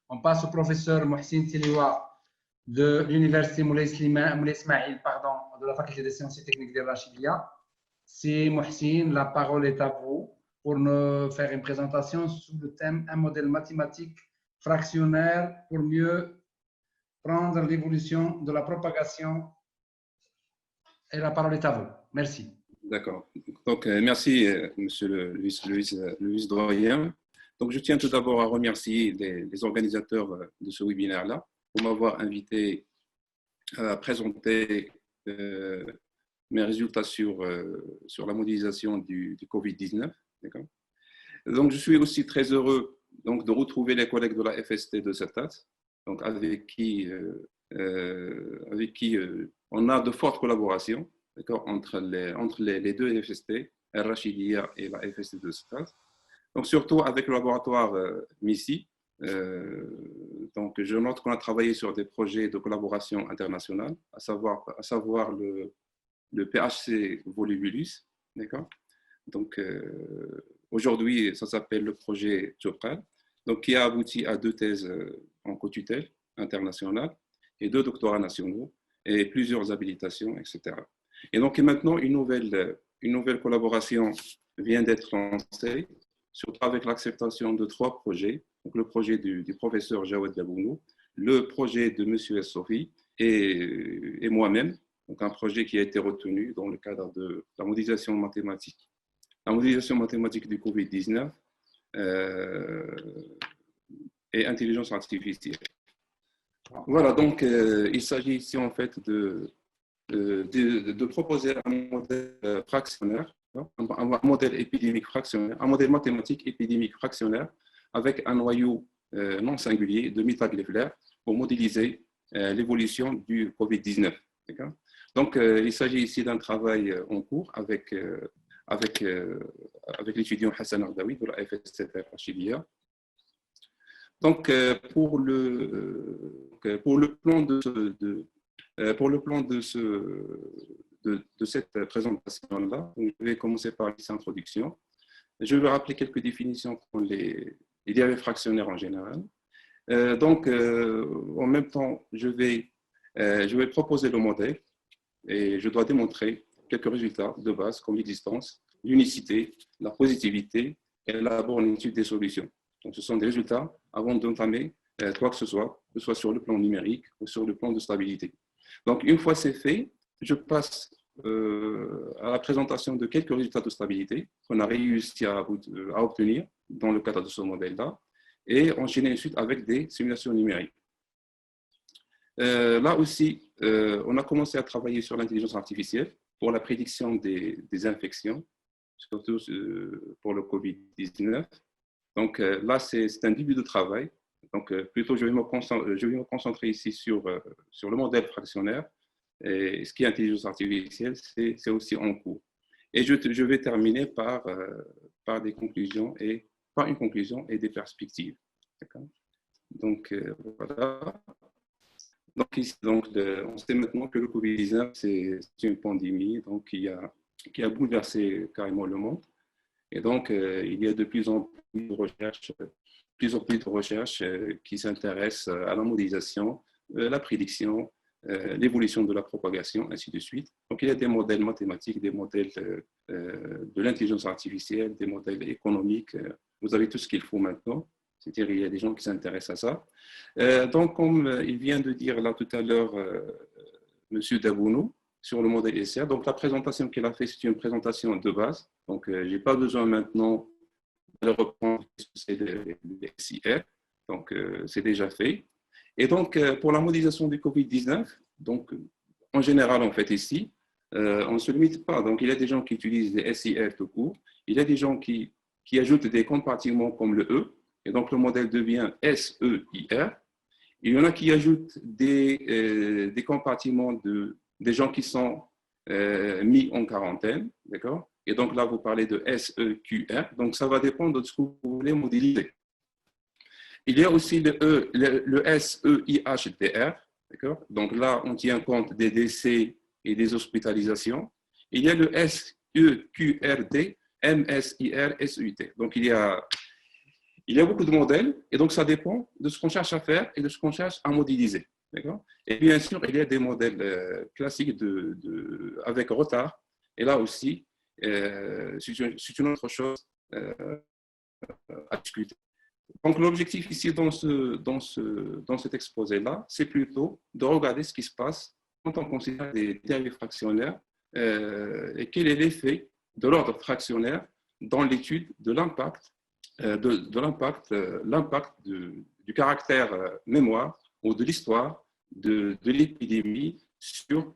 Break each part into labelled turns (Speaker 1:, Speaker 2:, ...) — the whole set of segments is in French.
Speaker 1: On passe au professeur Mohsin Tiliwa de l'université Moulay Ismail, pardon, de la faculté des sciences et techniques de Rachidia. Si Mohsin, la parole est à vous pour nous faire une présentation sous le thème un modèle mathématique fractionnaire pour mieux prendre l'évolution de la propagation. Et la parole est à vous. Merci.
Speaker 2: D'accord. Donc, merci, monsieur le vice-doyen. Donc, je tiens tout d'abord à remercier les organisateurs de ce webinaire-là pour m'avoir invité à présenter mes résultats sur la modélisation du Covid-19. Donc, je suis aussi très heureux donc, de retrouver les collègues de la FST de CETAT, donc avec qui on a de fortes collaborations entre les deux FST, Rachidia et la FST de CETAT. Donc, surtout avec le laboratoire MISI. Donc, je note qu'on a travaillé sur des projets de collaboration internationale, à savoir le PHC Volubulus. Donc, aujourd'hui, ça s'appelle le projet Tchopral, donc qui a abouti à 2 thèses en co-tutelle internationale et 2 doctorats nationaux et plusieurs habilitations, etc. Et donc, maintenant, une nouvelle collaboration vient d'être lancée, surtout avec l'acceptation de 3 projets. Donc, le projet du professeur Jawed Dabounou, le projet de M. Sophie et moi-même. Donc, un projet qui a été retenu dans le cadre de la modélisation mathématique. La modélisation mathématique du Covid-19 et intelligence artificielle. Voilà, donc il s'agit ici en fait de proposer un modèle fractionnaire, un modèle épidémique fractionnaire, un modèle mathématique épidémique fractionnaire avec un noyau non singulier de Mittag-Leffler pour modéliser l'évolution du Covid-19. Donc, il s'agit ici d'un travail en cours avec l'étudiant Hassan Ardaoui de la FST Rachidia. Donc, pour le plan de cette présentation-là, je vais commencer par cette introduction. Je vais rappeler quelques définitions pour les dérivés fractionnaires en général. Donc, en même temps, je vais proposer le modèle et je dois démontrer quelques résultats de base comme l'existence, l'unicité, la positivité et la bonitude des solutions. Donc, ce sont des résultats avant d'entamer quoi que ce soit sur le plan numérique ou sur le plan de stabilité. Donc, une fois c'est fait, je passe à la présentation de quelques résultats de stabilité qu'on a réussi à obtenir dans le cadre de ce modèle-là et enchaîner ensuite avec des simulations numériques. Là aussi, on a commencé à travailler sur l'intelligence artificielle pour la prédiction des infections, surtout pour le Covid-19. Donc là, c'est un début de travail. Donc plutôt, je vais me concentrer ici sur le modèle fractionnaire. Et ce qui est intelligence artificielle, c'est aussi en cours. Et je vais terminer par des conclusions par une conclusion et des perspectives. Donc voilà. Donc, ici, on sait maintenant que le Covid-19, c'est une pandémie donc, qui a bouleversé carrément le monde. Et donc, il y a de plus en plus de recherches qui s'intéressent à la modélisation, la prédiction, l'évolution de la propagation, ainsi de suite. Donc, il y a des modèles mathématiques, des modèles de l'intelligence artificielle, des modèles économiques. Vous avez tout ce qu'il faut maintenant. C'est-à-dire qu'il y a des gens qui s'intéressent à ça. Donc, comme il vient de dire là tout à l'heure M. Dabounou sur le modèle SR, donc la présentation qu'il a fait, c'est une présentation de base. Donc, je n'ai pas besoin maintenant de reprendre les SIR. Donc, c'est déjà fait. Et donc, pour la modélisation du Covid-19, donc, en général, en fait, ici, on ne se limite pas. Donc, il y a des gens qui utilisent les SIR tout court. Il y a des gens qui ajoutent des compartiments comme le E. Et donc, le modèle devient SEIR. Il y en a qui ajoutent des compartiments des gens qui sont mis en quarantaine. D'accord? Et donc, là, vous parlez de SEQR. Donc, ça va dépendre de ce que vous voulez modéliser. Il y a aussi le SEIHDR. D'accord? Donc, là, on tient compte des décès et des hospitalisations. Il y a le SEQRD, MSIR, SUT. Donc, il y a Il y a beaucoup de modèles, et donc ça dépend de ce qu'on cherche à faire et de ce qu'on cherche à modéliser. Et bien sûr, il y a des modèles classiques avec retard, et là aussi, c'est une autre chose à discuter. Donc, l'objectif ici dans cet exposé-là, c'est plutôt de regarder ce qui se passe quand on considère des dérivés fractionnaires et quel est l'effet de l'ordre fractionnaire dans l'étude de l'impact du caractère mémoire ou de l'histoire de l'épidémie sur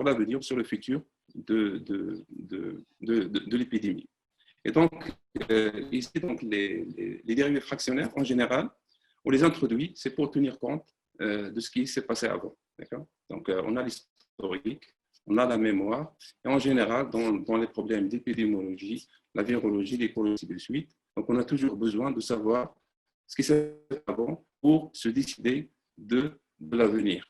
Speaker 2: l'avenir, sur le futur de l'épidémie. Et donc, ici, donc, les dérivés fractionnaires, en général, on les introduit, c'est pour tenir compte de ce qui s'est passé avant. Donc, on a l'historique, on a la mémoire, et en général, dans les problèmes d'épidémiologie, la virologie, l'écologie, et de suite, donc on a toujours besoin de savoir ce qui s'est passé avant pour se décider de l'avenir.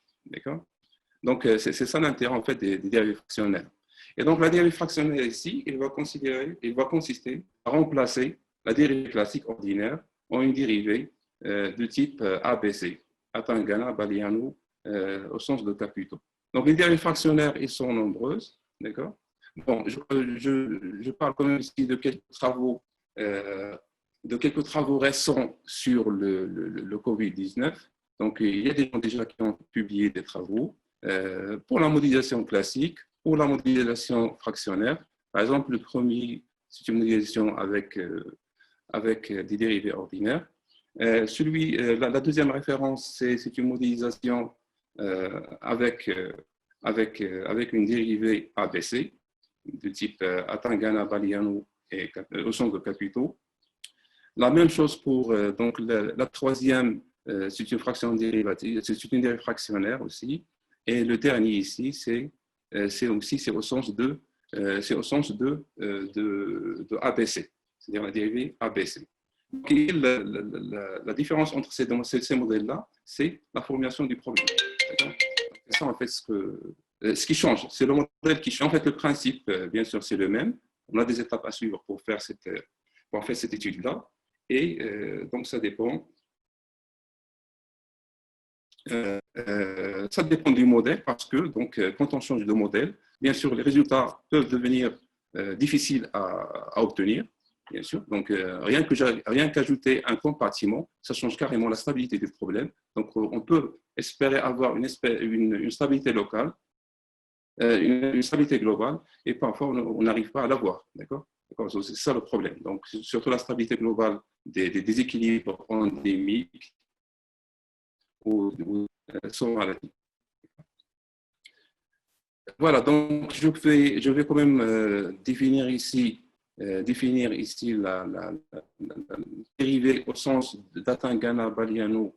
Speaker 2: Donc, c'est ça l'intérêt en fait des dérivés fractionnaires. Et donc, la dérivée fractionnaire ici, il va consister à remplacer la dérivée classique ordinaire en une dérivée de type ABC, Atangana, Baliano, au sens de Caputo. Donc, les dérivées fractionnaires, ils sont nombreuses, d'accord? Bon, je parle quand même ici de quelques travaux récents sur le Covid-19. Donc, il y a des gens déjà qui ont publié des travaux pour la modélisation classique, pour la modélisation fractionnaire. Par exemple, le premier, c'est une modélisation avec des dérivés ordinaires. La deuxième référence, c'est une modélisation avec une dérivée ABC de type Atangana, Baliano et au sens de Caputo. La même chose pour donc la troisième, c'est une fraction dérivative, c'est une dérivée fractionnaire aussi. Et le dernier ici, c'est au sens de ABC, c'est-à-dire la dérivée ABC. Donc, la différence entre ces modèles-là, c'est la formulation du problème. C'est ça en fait ce qui change, c'est le modèle qui change. En fait, le principe, bien sûr, c'est le même. On a des étapes à suivre pour faire cette étude-là. Et donc, ça dépend. Ça dépend du modèle parce que donc, quand on change de modèle, bien sûr, les résultats peuvent devenir difficiles à obtenir, bien sûr. Donc, rien qu'ajouter un compartiment, ça change carrément la stabilité du problème. Donc, on peut espérer avoir une stabilité locale, une stabilité globale, et parfois, on n'arrive pas à l'avoir. D'accord? C'est ça le problème. Donc, surtout la stabilité globale des déséquilibres endémiques ou sont maladies. Voilà, donc je vais quand même définir ici la dérivée au sens d'Atangana, Baliano,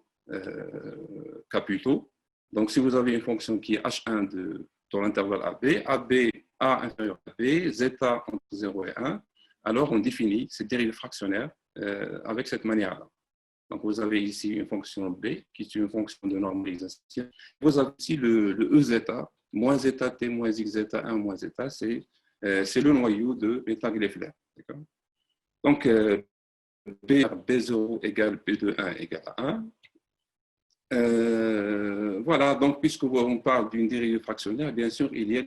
Speaker 2: Caputo. Donc, si vous avez une fonction qui est H1 dans l'intervalle AB, A inférieur à B, zeta entre 0 et 1, alors on définit cette dérivée fractionnaire avec cette manière-là. Donc, vous avez ici une fonction B, qui est une fonction de normalisation. Vous avez ici le E zeta, moins zeta t moins x zeta 1 moins zeta, c'est le noyau de Betag-Leffler. Donc, B0 égale B21 égale à 1. Voilà, donc, puisqu'on parle d'une dérivée fractionnaire, bien sûr, il y a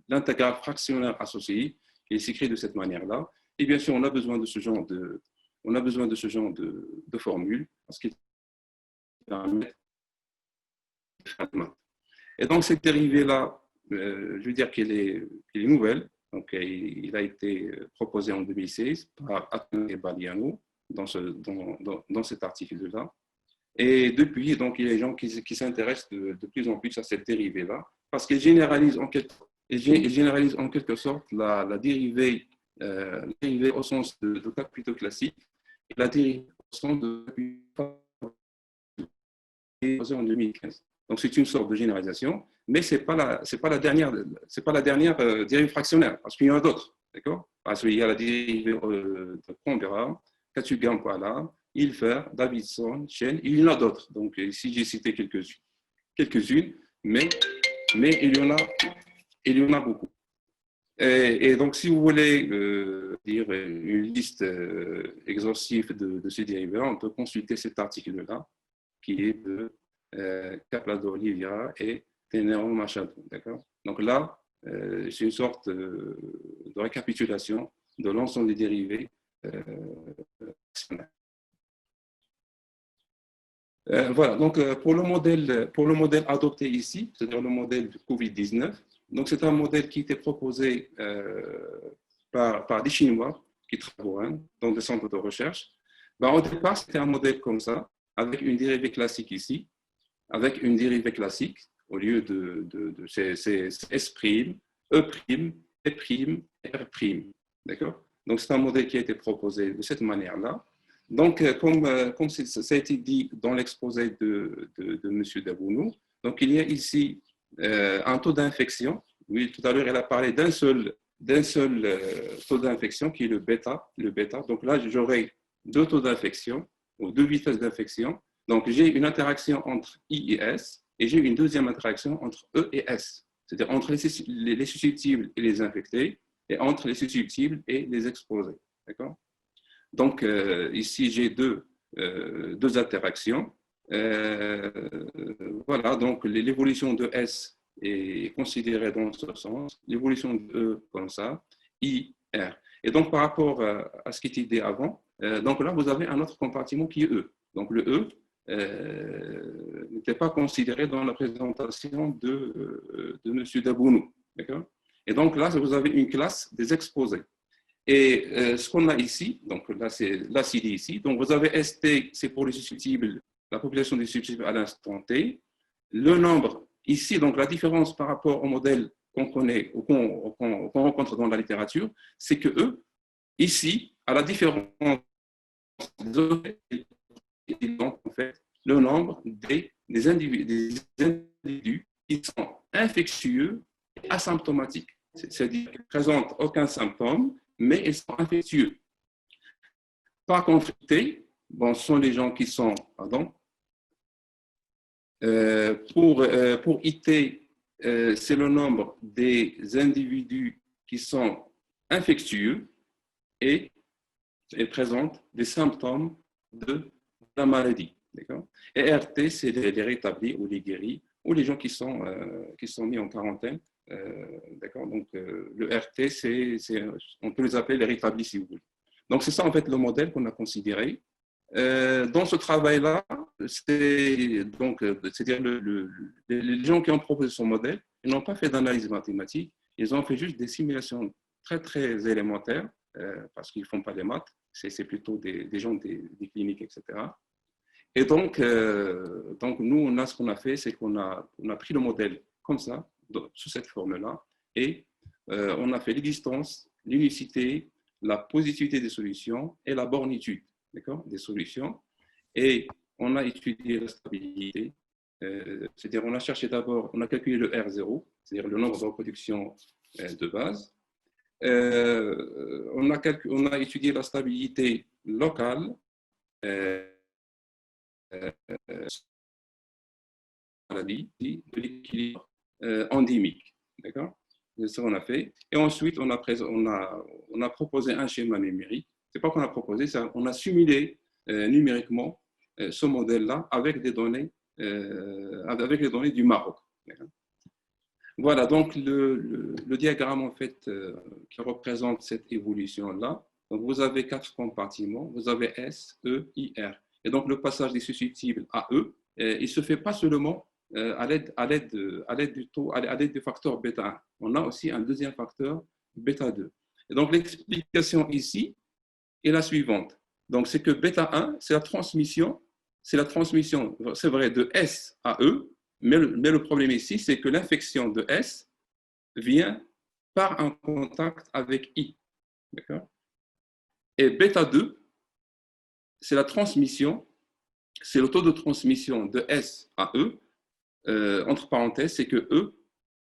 Speaker 2: l'intégrale fractionnaire associée qui est écrit de cette manière-là. Et bien sûr, on a besoin de ce genre de formule parce qu'il permet de faire des maths. Et donc, cette dérivée-là, je veux dire qu'elle est nouvelle. Donc, il a été proposé en 2016 par Atangana et Baliano dans cet article-là. Et depuis, donc, il y a des gens qui s'intéressent de plus en plus à cette dérivée-là parce qu'elle généralise en quelque sorte la dérivée au sens de Caputo classique et la dérivée au sens de Caputo en 2015. Donc, c'est une sorte de généralisation, mais ce n'est pas la dernière dérivée fractionnaire, parce qu'il y en a d'autres, d'accord? Parce qu'il y a la dérivée de Canberra, Katugampala, Hilfer, Davidson, Chen, il y en a d'autres. Donc, ici, j'ai cité quelques-unes, mais il y en a beaucoup. Et donc, si vous voulez dire une liste exhaustive de ces dérivés, on peut consulter cet article-là, qui est de Caplado Oliveira et Tenero Machado. D'accord? Donc là, c'est une sorte de récapitulation de l'ensemble des dérivés. Voilà, donc pour le modèle adopté ici, c'est-à-dire le modèle du Covid-19, donc c'est un modèle qui était proposé par des Chinois qui travaillent dans des centres de recherche. Ben, au départ, c'était un modèle comme ça, avec une dérivée classique ici, avec une dérivée classique, au lieu de c'est S', E', E', R'. D'accord? Donc c'est un modèle qui a été proposé de cette manière-là. Donc, comme ça a été dit dans l'exposé de M. Dabounou, donc il y a ici un taux d'infection. Oui, tout à l'heure, elle a parlé d'un seul taux d'infection qui est le bêta. Donc là, j'aurai deux taux d'infection, ou deux vitesses d'infection. Donc, j'ai une interaction entre I et S, et j'ai une deuxième interaction entre E et S, c'est-à-dire entre les susceptibles et les infectés, et entre les susceptibles et les exposés. D'accord? Donc, ici, j'ai deux interactions. Voilà, donc l'évolution de S est considérée dans ce sens, l'évolution de E comme ça, I, R. Et donc, par rapport à ce qui était dit avant, donc là, vous avez un autre compartiment qui est E. Donc, le E n'était pas considéré dans la présentation de M. Dabounou. D'accord? Et donc, là, vous avez une classe des exposés. Et ce qu'on a ici, donc là c'est dit ici, donc vous avez ST, c'est pour les susceptibles, la population des susceptibles à l'instant T. Le nombre ici, donc la différence par rapport au modèle qu'on connaît ou qu'on rencontre dans la littérature, c'est que eux, ici, à la différence donc en fait le nombre des individus qui sont infectieux et asymptomatiques, c'est-à-dire qu'ils ne présentent aucun symptôme, mais ils sont infectieux. Par contre, T, bon, ce sont les gens qui sont, pardon, pour IT, c'est le nombre des individus qui sont infectieux et présentent des symptômes de la maladie. Et RT, c'est les rétablis ou les guéris ou les gens qui sont mis en quarantaine. D'accord. Donc, le RT, on peut les appeler les rétablis si vous voulez. Donc, c'est ça en fait le modèle qu'on a considéré. Dans ce travail-là, c'est-à-dire les gens qui ont proposé son modèle, ils n'ont pas fait d'analyse mathématique, ils ont fait juste des simulations très, très élémentaires, parce qu'ils ne font pas des maths, c'est plutôt des gens des cliniques, etc. Et donc nous, ce qu'on a fait, c'est qu'on a pris le modèle comme ça, sous cette forme-là, et on a fait l'existence, l'unicité, la positivité des solutions et la bornitude des solutions. Et on a étudié la stabilité, c'est-à-dire on a cherché d'abord, on a calculé le R0, c'est-à-dire le nombre de reproductions de base. On a étudié la stabilité locale, maladie, de l'équilibre endémique. D'accord? C'est ce qu'on a fait. Et ensuite, on a proposé un schéma numérique. Ce n'est pas qu'on a proposé, on a simulé numériquement ce modèle-là avec des données, les données du Maroc. Voilà, donc le diagramme en fait qui représente cette évolution-là. Donc vous avez 4 compartiments, vous avez S, E, I, R. Et donc le passage des susceptibles à E, il ne se fait pas seulement à l'aide du facteur bêta 1. On a aussi un deuxième facteur bêta 2. Et donc l'explication ici est la suivante. Donc c'est que bêta 1, c'est la transmission, c'est vrai, de S à E, mais le problème ici, c'est que l'infection de S vient par un contact avec I. D'accord? Et bêta 2, c'est la transmission, c'est le taux de transmission de S à E. Entre parenthèses, c'est que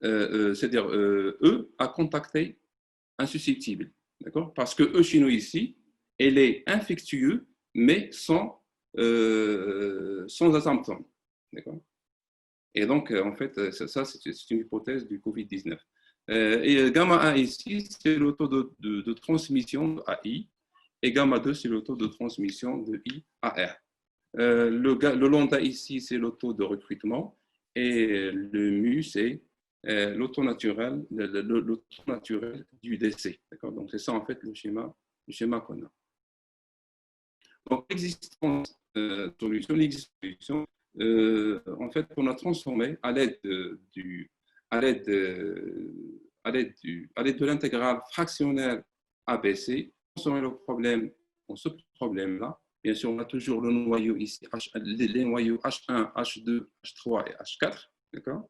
Speaker 2: c'est-à-dire E a contacté un susceptible. D'accord? Parce que E chez nous ici, elle est infectieuse, mais sans symptômes. D'accord? Et donc, en fait, ça c'est une hypothèse du Covid-19. Et gamma 1 ici, c'est le taux de transmission à I, et gamma 2, c'est le taux de transmission de I à R. Le lambda ici, c'est le taux de recrutement, et le mu, c'est le taux naturel, le taux naturel du décès. Donc, c'est ça, en fait, le schéma qu'on a. Donc, l'existence solution, en fait, on a transformé à l'aide de l'intégrale fractionnelle ABC, transformer le problème en ce problème-là. Bien sûr, on a toujours le noyau ici, les noyaux H1, H2, H3 et H4. D'accord?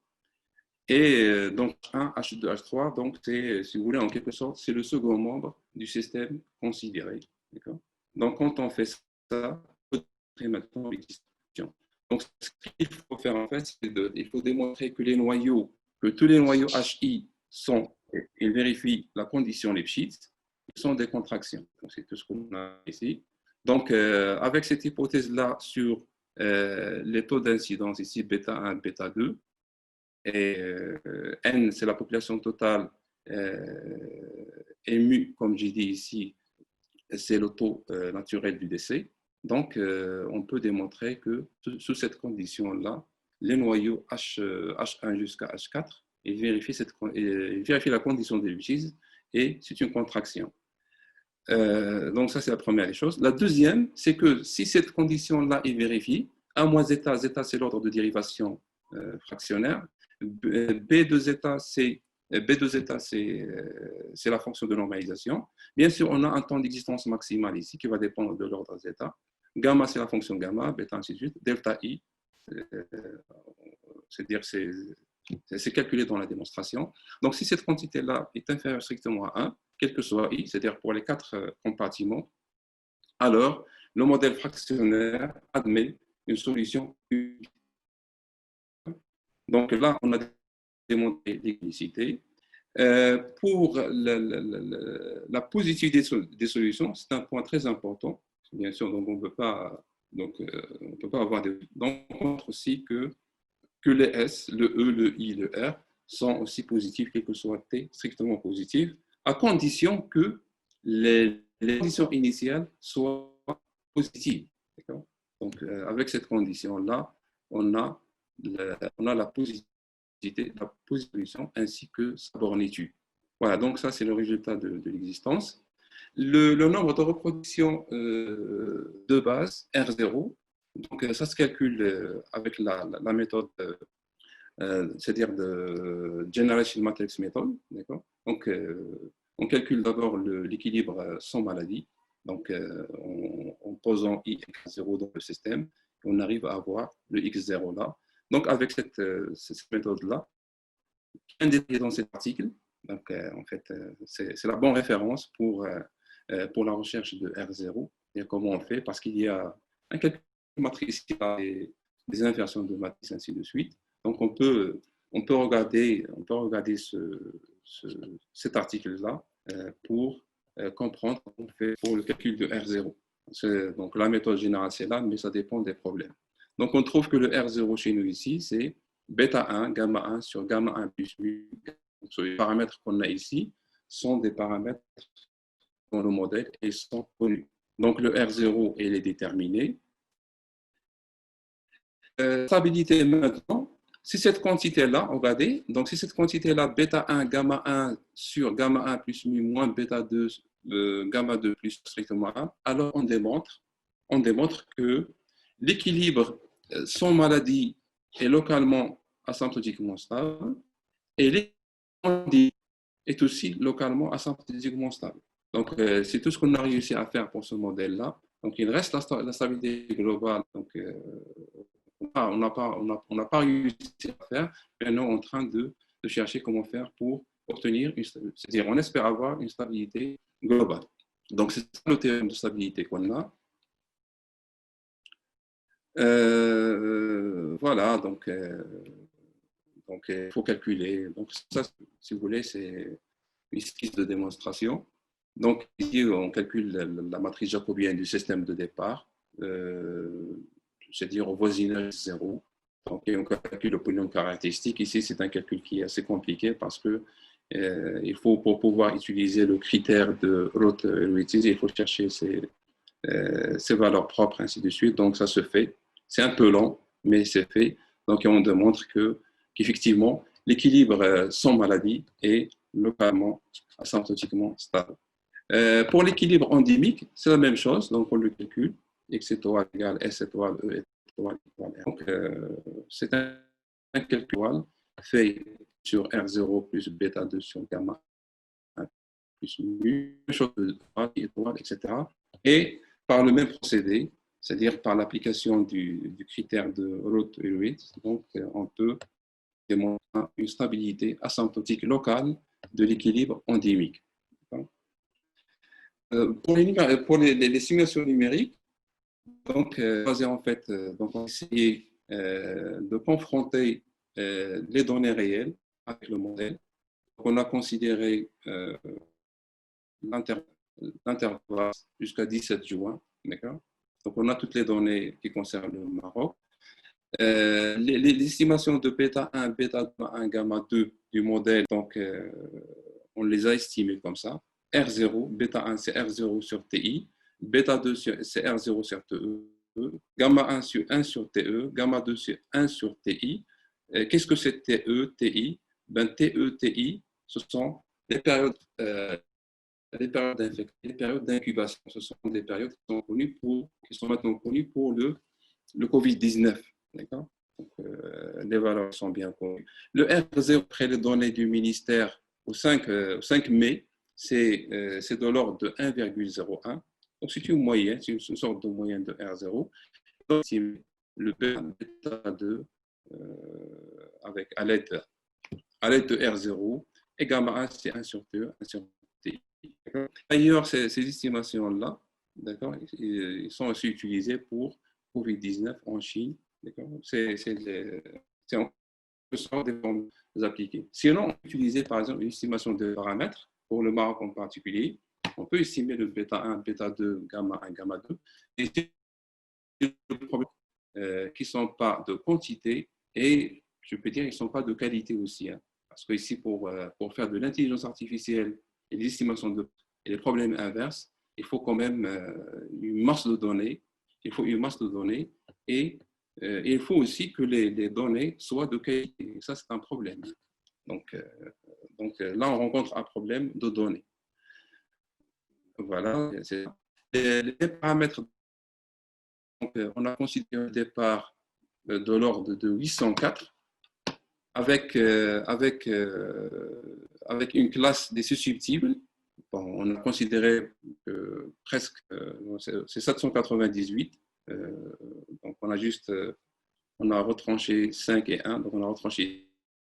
Speaker 2: Et donc, H1, H2, H3, donc c'est, si vous voulez, en quelque sorte, c'est le second membre du système considéré. D'accord? Donc, quand on fait ça, on peut démontrer maintenant l'existence. Donc, ce qu'il faut faire, en fait, c'est il faut démontrer que tous les noyaux HI ils vérifient la condition Lipschitz, ils sont des contractions. C'est tout ce qu'on a ici. Donc, avec cette hypothèse-là sur les taux d'incidence ici, bêta 1, bêta 2, et N, c'est la population totale, et mu, comme j'ai dit ici, c'est le taux naturel du décès. Donc, on peut démontrer que sous cette condition-là, les noyaux H1 jusqu'à H4, ils vérifient la condition de Lipschitz et c'est une contraction. Donc, ça, c'est la première des choses. La deuxième, c'est que si cette condition-là est vérifiée, A moins zeta, zeta, c'est l'ordre de dérivation fractionnaire. B de zeta, c'est la fonction de normalisation. Bien sûr, on a un temps d'existence maximale ici qui va dépendre de l'ordre zeta. Gamma, c'est la fonction gamma, bêta, ainsi de suite. Delta I, c'est-à-dire c'est calculé dans la démonstration. Donc, si cette quantité-là est inférieure strictement à 1, quel que soit I, c'est-à-dire pour les 4 compartiments, alors le modèle fractionnaire admet une solution unique. Donc là, on a démontré l'unicité. Pour la positivité des solutions, c'est un point très important. Bien sûr, donc on ne peut pas avoir des... Donc, on montre aussi que les S, le E, le I, le R sont aussi positifs, quel que soit T, strictement positifs, à condition que les conditions initiales soient positives. Donc, avec cette condition-là, on a la positivité, la position ainsi que sa bornitude. Voilà, donc ça, c'est le résultat de l'existence. Le nombre de reproductions de base, R0, donc ça se calcule avec la méthode, c'est-à-dire de Generation Matrix Method. Donc, on calcule d'abord l'équilibre sans maladie, donc en posant I égale 0 dans le système, on arrive à avoir le X0 là. Donc, avec cette méthode-là, bien détaillée dans cet article, donc en fait, c'est la bonne référence pour la recherche de R0 et comment on fait, parce qu'il y a un calcul matriciel, des inversions de matrices, ainsi de suite. Donc, on peut regarder cet article-là pour comprendre comment on fait pour le calcul de R0. Donc, la méthode générale, c'est là, mais ça dépend des problèmes. Donc, on trouve que le R0 chez nous ici, c'est bêta 1, gamma 1 sur gamma 1 plus mu. Donc, les paramètres qu'on a ici sont des paramètres dans le modèle et sont connus. Donc, le R0, il est déterminé. Stabilité maintenant, si cette quantité-là, regardez, donc si cette quantité-là, bêta 1, gamma 1 sur gamma 1 plus mu moins bêta 2, gamma 2 plus strictement 1, alors on démontre que l'équilibre sans maladie est localement asymptotiquement stable et l'équilibre est aussi localement asymptotiquement stable. Donc, c'est tout ce qu'on a réussi à faire pour ce modèle-là. Donc, il reste la stabilité globale. Donc, on n'a pas réussi à faire. Maintenant, on est en train de chercher comment faire pour obtenir, c'est-à-dire on espère avoir une stabilité globale. Donc, c'est le théorème de stabilité qu'on a. Voilà, donc il faut calculer. Donc, ça, si vous voulez, c'est une skisse de démonstration. Donc, ici, on calcule la matrice jacobienne du système de départ, c'est-à-dire au voisinage 0. Donc, on calcule le polynôme caractéristique. Ici, c'est un calcul qui est assez compliqué parce qu'il Il faut, pour pouvoir utiliser le critère de Roth-Hurwitz, il faut chercher ses valeurs propres, ainsi de suite. Donc, ça se fait. C'est un peu lent, mais c'est fait. Donc, on démontre qu'effectivement, l'équilibre sans maladie est localement, asymptotiquement stable. Pour l'équilibre endémique, c'est la même chose. Donc, on le calcule. X étoile égale S étoile E étoile égale R. Donc, c'est un calcul fait sur R0 plus bêta 2 sur gamma 1 plus mu, chose de étoile, etc. Et par le même procédé, c'est-à-dire par l'application du critère de Roth-Hurwitz, donc on peut démontrer une stabilité asymptotique locale de l'équilibre endémique. Pour les simulations numériques, donc, en fait, donc on a essayé de confronter les données réelles avec le modèle. Donc, on a considéré l'intervalle jusqu'à 17 juin. D'accord. Donc, on a toutes les données qui concernent le Maroc. Les estimations de bêta 1, bêta 1, gamma 2 du modèle, donc, on les a estimées comme ça. R0, bêta 1, c'est R0 sur TI. Bêta 2, c'est R0 sur TE. Gamma 1 sur 1 sur TE. Gamma 2 sur 1 sur TI. Qu'est-ce que c'est TE, TI? Ben, TE, TI, ce sont les périodes d'incubation. Ce sont des périodes qui sont maintenant connues pour le Covid-19. D'accord. Donc, les valeurs sont bien connues. Le R0, après les données du ministère au 5 mai, c'est de l'ordre de 1,01. Donc, c'est une moyenne, c'est une sorte de moyenne de R0. Donc, le bêta 2 à l'aide de R0 et gamma 1, c'est 1 sur TE, 1 sur TI. D'ailleurs, ces estimations-là, d'accord, ils sont aussi utilisées pour Covid-19 en Chine. C'est en sorte des formes appliquées. Sinon, on peut utiliser par exemple une estimation de paramètres pour le Maroc en particulier. On peut estimer le bêta 1, bêta 2, gamma 1, gamma 2. Et c'est des problèmes qui ne sont pas de quantité et je peux dire qu'ils ne sont pas de qualité aussi. Hein. Parce que ici, pour faire de l'intelligence artificielle et des estimations et les problèmes inverses, il faut quand même une masse de données. Il faut une masse de données et il faut aussi que les données soient de qualité. Et ça, c'est un problème. Donc là, on rencontre un problème de données. Voilà. Les paramètres, donc, on a considéré au départ de l'ordre de 804 avec une classe des susceptibles. Bon, on a considéré que presque, c'est 798. Donc, on a retranché 5 et 1, donc on a retranché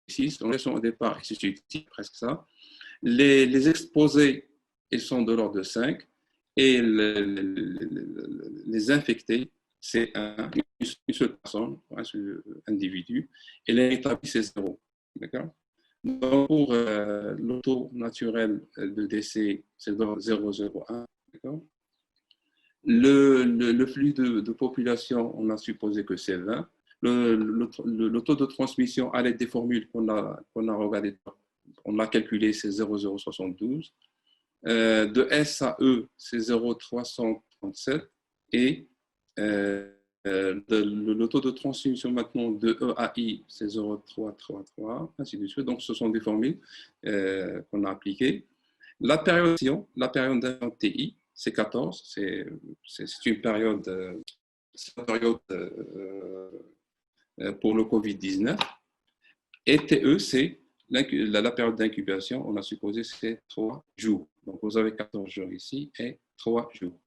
Speaker 2: 6. Donc, elles sont au départ susceptibles, presque ça. Les exposés, ils sont de l'ordre de 5. Et les infectés, c'est une seule personne, un seul individu. Et l'inétabli, c'est 0. D'accord. Donc, pour le taux naturel de décès, c'est 0,01. D'accord. Le flux de population, on a supposé que c'est 20. Le taux de transmission à l'aide des formules qu'on a regardé, on l'a calculé, c'est 0,072. De S à E, c'est 0,337. Et le taux de transmission maintenant de E à I, c'est 0,333, ainsi de suite. Donc, ce sont des formules qu'on a appliquées. La période d'un TI, c'est 14. C'est une période, pour le Covid-19. Et TE, c'est la période d'incubation, on a supposé c'est 3 jours. Donc, vous avez 14 jours ici et 3 jours.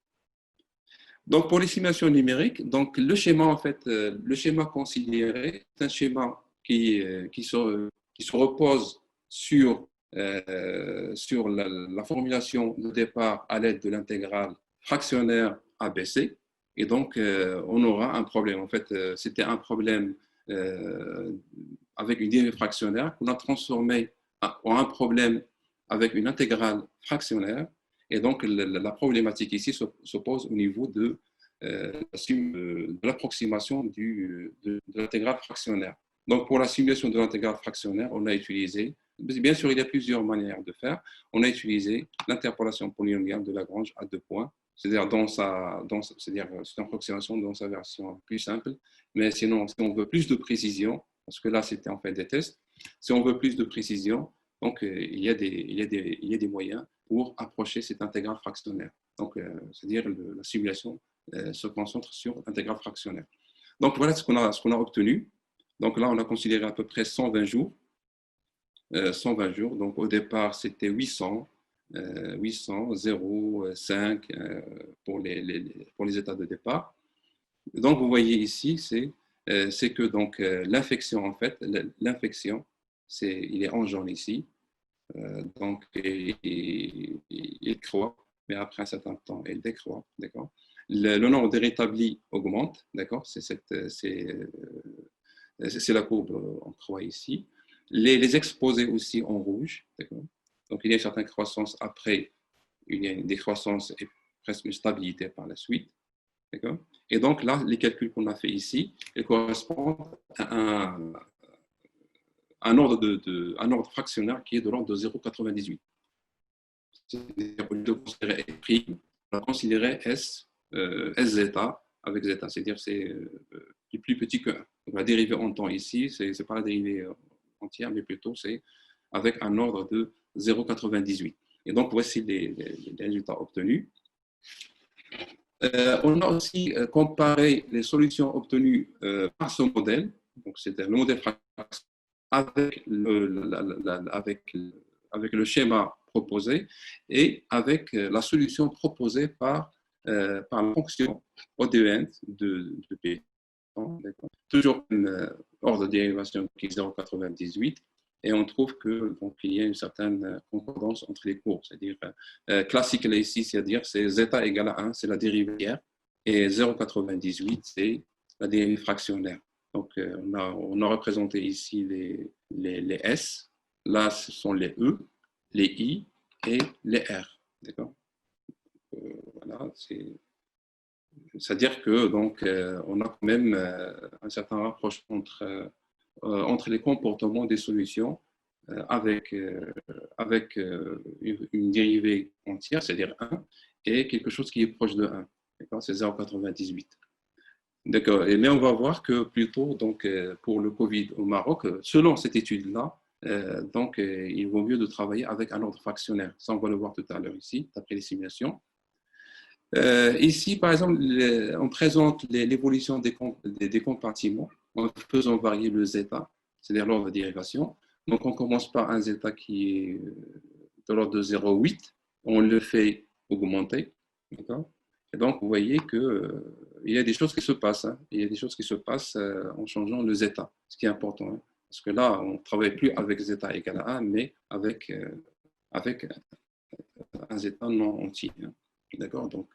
Speaker 2: Donc, pour les simulations numériques, donc, le schéma, en fait, le schéma considéré, c'est un schéma qui se repose sur la formulation de départ à l'aide de l'intégrale fractionnaire ABC. Et donc, on aura un problème. En fait, c'était un problème avec une dérivée fractionnaire qu'on a transformé en un problème avec une intégrale fractionnaire. Et donc, la problématique ici se pose au niveau de l'approximation de l'intégrale fractionnaire. Donc, pour la simulation de l'intégrale fractionnaire, on a utilisé, bien sûr, il y a plusieurs manières de faire. On a utilisé l'interpolation polynomiale de Lagrange à 2 points, c'est-à-dire c'est une approximation dans sa version plus simple. Mais sinon, si on veut plus de précision, parce que là, c'était en fait des tests, si on veut plus de précision, donc il y a des moyens pour approcher cette intégrale fractionnaire. Donc, c'est-à-dire la simulation se concentre sur l'intégrale fractionnaire. Donc, voilà ce qu'on a obtenu. Donc là, on a considéré à peu près 120 jours. 120 jours. Donc, au départ, c'était 800, 0, 5 pour les états de départ. Donc, vous voyez ici, c'est que donc l'infection, en fait, l'infection, il est en jaune ici. Donc, il croît, mais après un certain temps, il décroît, d'accord. Le nombre de rétablis augmente, d'accord. C'est la courbe en croix ici. Les exposés aussi en rouge, d'accord. Donc, il y a une certaine croissance après, il y a une décroissance et presque une stabilité par la suite. Et donc là, les calculs qu'on a fait ici, ils correspondent à un ordre fractionnaire qui est de l'ordre de 0,98. C'est-à-dire au lieu de considérer S', on va considérer S zeta avec zeta, c'est-à-dire c'est plus petit que 1. Donc la dérivée en temps ici, ce n'est pas la dérivée entière, mais plutôt c'est avec un ordre de 0,98. Et donc voici les résultats obtenus. On a aussi comparé les solutions obtenues par ce modèle, donc c'était le modèle avec le schéma proposé et avec la solution proposée par la fonction ODE de P. Toujours un ordre de dérivation qui est 0,98 et on trouve que donc il y a une certaine concordance entre les courbes, c'est-à-dire classique là ici, c'est-à-dire c'est zeta égale à 1, c'est la dérivée et 0,98 c'est la dérivée fractionnaire. Donc on a représenté ici les S, là ce sont les E, les I et les R, d'accord. Voilà, c'est-à-dire que donc on a quand même un certain rapprochement entre les comportements des solutions avec une dérivée entière, c'est-à-dire 1, et quelque chose qui est proche de 1. C'est 0,98. D'accord. Mais on va voir que plutôt donc, pour le Covid au Maroc, selon cette étude-là, donc, il vaut mieux de travailler avec un ordre fractionnaire. Ça, on va le voir tout à l'heure ici, d'après les simulations. Ici, par exemple, on présente l'évolution des compartiments en faisant varier le zeta, c'est-à-dire l'ordre de dérivation. Donc, on commence par un zeta qui est de l'ordre de 0,8. On le fait augmenter. Et donc, vous voyez qu'il y a des choses qui se passent. Hein. Il y a des choses qui se passent en changeant le zeta, ce qui est important. Hein. Parce que là, on ne travaille plus avec zeta égale à 1, mais avec un zeta non entier. Hein. D'accord. Donc,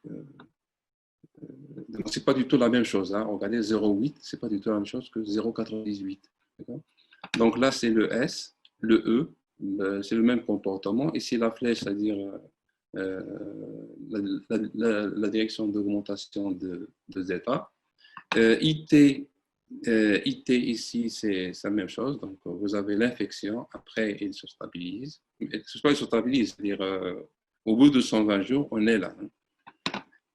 Speaker 2: ce n'est pas du tout la même chose. Hein. Regardez, 0,8, ce n'est pas du tout la même chose que 0,98. Donc là, c'est le S, le E, c'est le même comportement. Ici, la flèche, c'est-à-dire la direction d'augmentation de zeta. IT ici, c'est la même chose. Donc, vous avez l'infection. Après, il se stabilise. Il se stabilise, c'est-à-dire au bout de 120 jours, on est là. Hein.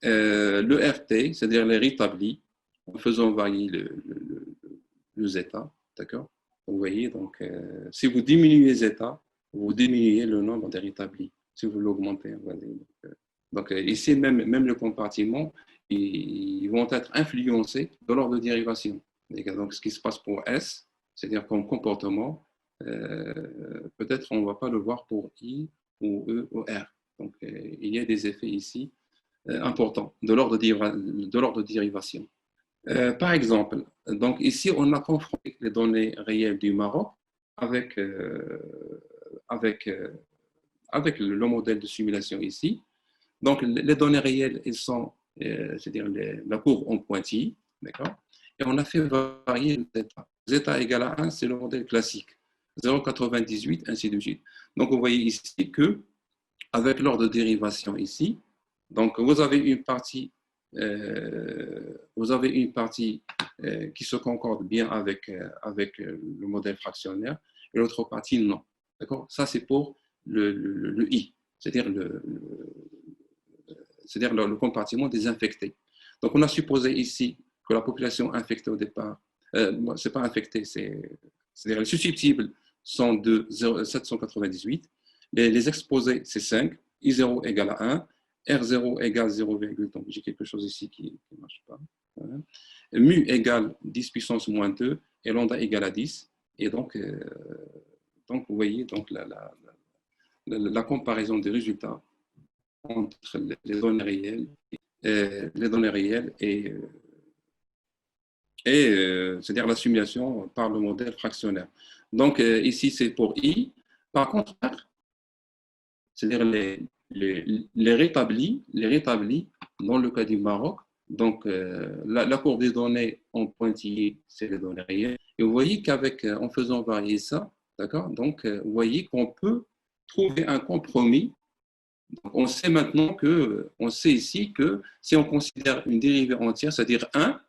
Speaker 2: Le RT, c'est-à-dire les rétablis, en faisant varier le zeta, d'accord. Vous voyez, donc, si vous diminuez zeta, vous diminuez le nombre des rétablis. Si vous l'augmentez, donc ici, même le compartiment, ils vont être influencés de l'ordre de dérivation. Donc, ce qui se passe pour S, c'est-à-dire comme comportement, peut-être on ne va pas le voir pour I ou E ou R. Donc, il y a des effets ici importants de l'ordre de dérivation. Par exemple, donc ici, on a confronté les données réelles du Maroc avec le modèle de simulation ici. Donc, les données réelles, elles sont, c'est-à-dire la courbe en pointille, d'accord. Et on a fait varier le zeta. Zeta égale à 1, c'est le modèle classique. 0,98, ainsi de suite. Donc, vous voyez ici que, avec l'ordre de dérivation ici, donc vous avez une partie vous avez une partie qui se concorde bien avec le modèle fractionnaire et l'autre partie non. D'accord? Ça, c'est pour le I, c'est-à-dire le compartiment des infectés. Donc, on a supposé ici que la population infectée au départ, c'est pas infectée, c'est-à-dire les susceptibles sont de 798, les exposés, c'est 5, I0 égale à 1, R0 égale 0, donc j'ai quelque chose ici qui ne marche pas. Voilà. Mu égale 10 puissance moins 2 et lambda égale à 10. Et donc vous voyez donc la comparaison des résultats entre les données réelles et c'est-à-dire la simulation par le modèle fractionnaire. Donc ici c'est pour I. Par contre, c'est-à-dire les rétablis dans le cas du Maroc. Donc, la courbe des données en pointillé, c'est les données réelles. Et vous voyez en faisant varier ça, d'accord, donc vous voyez qu'on peut trouver un compromis. Donc, on sait ici que si on considère une dérivée entière, c'est-à-dire 1,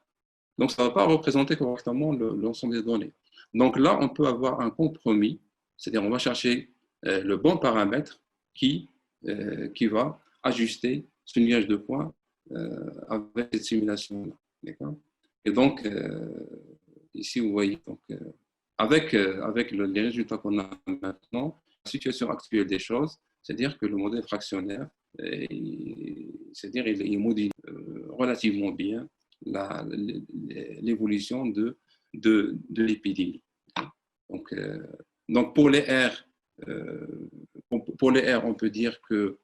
Speaker 2: donc ça ne va pas représenter correctement l'ensemble des données. Donc là, on peut avoir un compromis, c'est-à-dire on va chercher le bon paramètre qui va ajuster ce nuage de points avec cette simulation-là. Et donc, ici, vous voyez, donc, avec les résultats qu'on a maintenant, la situation actuelle des choses, c'est-à-dire que le modèle fractionnaire, c'est-à-dire il modifie relativement bien l'évolution de l'épidémie. Donc, pour les R, on peut dire que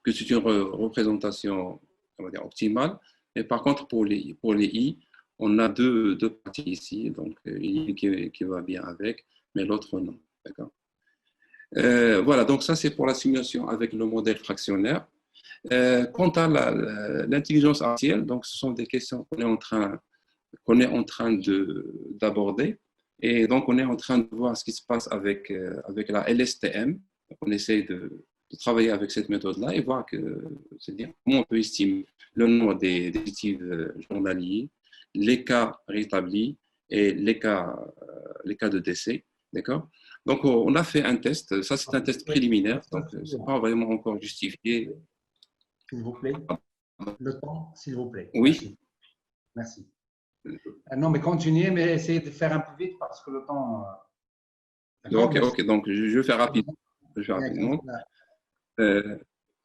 Speaker 2: c'est une représentation, on va dire, optimale. Mais par contre, pour les I, on a deux parties ici. Donc, une qui va bien avec, mais l'autre non. D'accord. Voilà, donc ça, c'est pour la simulation avec le modèle fractionnaire. Quant à l'intelligence artificielle, donc ce sont des questions qu'on est en train d'aborder. Et donc, on est en train de voir ce qui se passe avec la LSTM. On essaie de travailler avec cette méthode-là et voir c'est-à-dire comment on peut estimer le nombre des dispositifs journaliers, les cas rétablis et les cas de décès. D'accord? Donc, on a fait un test. Ça, c'est un test préliminaire. Donc, ce n'est pas vraiment encore justifié.
Speaker 1: S'il vous plaît. Le temps, s'il vous plaît.
Speaker 2: Oui.
Speaker 1: Merci. Non, mais continuez, mais essayez de faire un peu vite parce que le temps.
Speaker 2: Ok. Donc, je vais faire rapidement.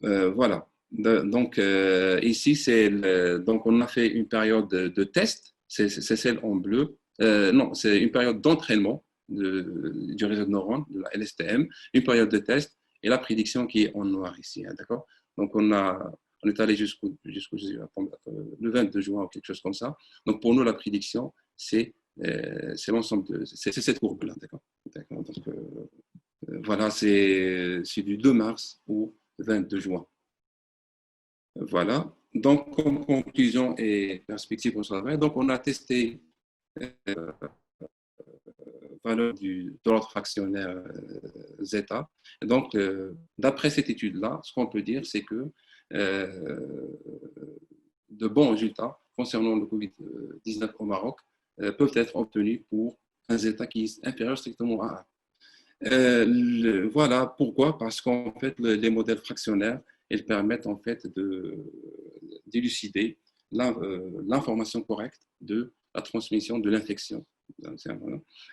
Speaker 2: Voilà. Donc, ici, donc, on a fait une période de test. C'est celle en bleu. Non, c'est une période d'entraînement du réseau de neurones, de la LSTM, une période de test et la prédiction qui est en noir ici. Hein, d'accord? Donc, on est allé jusqu'au le 22 juin ou quelque chose comme ça. Donc, pour nous, la prédiction, c'est l'ensemble c'est cette courbe-là. D'accord? Donc, voilà, c'est du 2 mars au 22 juin. Voilà. Donc, comme conclusion et perspective pour ce travail, donc on a testé valeur de l'ordre fractionnaire zeta. Donc, d'après cette étude-là, ce qu'on peut dire, c'est que de bons résultats concernant le Covid-19 au Maroc peuvent être obtenus pour un zeta qui est inférieur strictement à 1. Voilà pourquoi, parce qu'en fait, les modèles fractionnaires, ils permettent en fait d'élucider l'information correcte de la transmission de l'infection.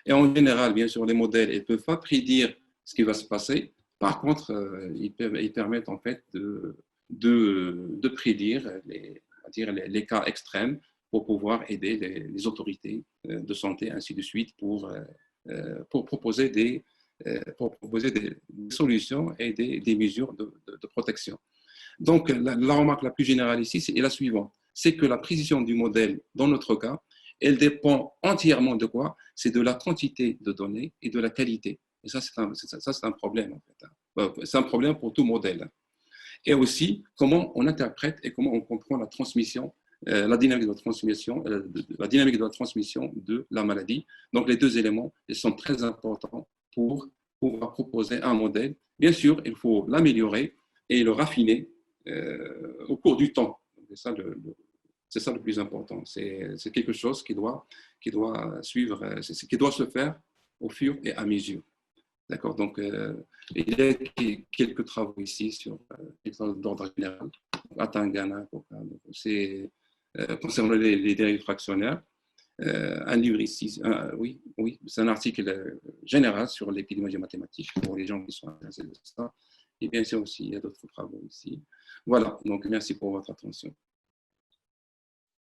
Speaker 2: Et en général, bien sûr, les modèles ne peuvent pas prédire ce qui va se passer. Par contre, ils permettent en fait de prédire les cas extrêmes pour pouvoir aider les autorités de santé, ainsi de suite, pour proposer des solutions et des mesures de protection. Donc, la remarque la plus générale ici est la suivante. C'est que la précision du modèle, dans notre cas, elle dépend entièrement de quoi? C'est de la quantité de données et de la qualité. Et ça, c'est un problème, en fait. C'est un problème pour tout modèle. Et aussi, comment on interprète et comment on comprend la transmission, la dynamique de la transmission de la maladie. Donc, les deux éléments, ils sont très importants pour pouvoir proposer un modèle. Bien sûr, il faut l'améliorer et le raffiner au cours du temps. C'est ça C'est ça le plus important. C'est quelque chose qui doit suivre, qui doit se faire au fur et à mesure. D'accord. Donc, il y a quelques travaux ici sur d'ordre général à Tangana. C'est concernant les dérives fractionnaires. Un livre ici, oui, c'est un article général sur l'épidémiologie mathématique pour les gens qui sont intéressés de ça. Et bien sûr aussi, il y a d'autres travaux ici. Voilà, donc merci pour votre attention.